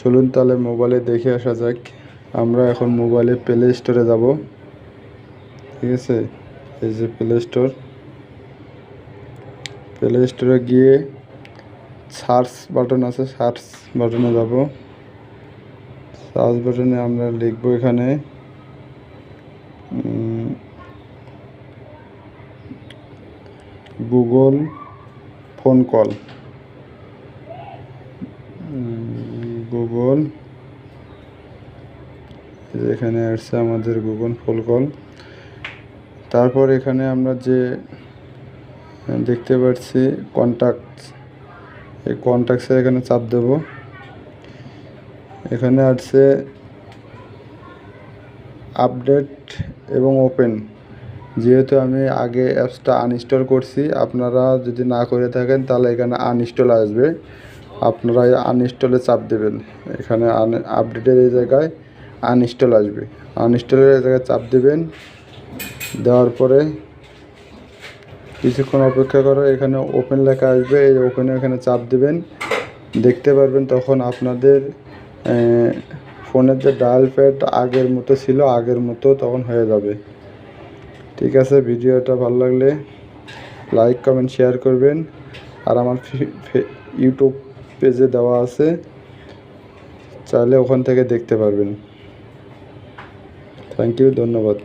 চলুন তাহলে মোবাইলে দেখে আসা যাক। আমরা এখন মোবাইলে প্লে স্টোরে যাব। ঠিক আছে, এই যে প্লে স্টোরে গিয়ে সার্চ বাটন আছে, সার্চ বাটনে যাব। সার্চ বাটনে আমরা লিখব এখানে গুগল ফোন কল। গুগল, এখানে আসছে আমাদের গুগল ফোন কল। তারপর এখানে আমরা যে দেখতে পাচ্ছি কন্ট্যাক্টস, এই কন্ট্যাক্টসে এখানে চাপ দেব। এখানে আসছে আপডেট এবং ওপেন। যেহেতু আমি আগে অ্যাপসটা আনইনস্টল করছি, আপনারা যদি না করে থাকেন তাহলে এখানে আনইনস্টল আসবে, আপনারা আনইনস্টলে চাপ দেবেন। এখানে আপডেটের এই জায়গায় আনইনস্টল আসবে, আনইনস্টলের এই জায়গায় চাপ দেবেন। দেওয়ার পরে কিছুক্ষণ অপেক্ষা করো, এখানে ওপেন লেখা আসবে, এই ওপেনে এখানে চাপ দেবেন। দেখতে পারবেন তখন আপনাদের ফোনের যে ডায়াল প্যাড আগের মতো ছিল, আগের মতো তখন হয়ে যাবে। ঠিক আছে, ভিডিওটা ভালো লাগলে লাইক কমেন্ট শেয়ার করবেন। আর আমার ইউটিউব পেজে দেওয়া আছে, চাইলে ওখান থেকে দেখতে পারবেন। থ্যাংক ইউ, ধন্যবাদ।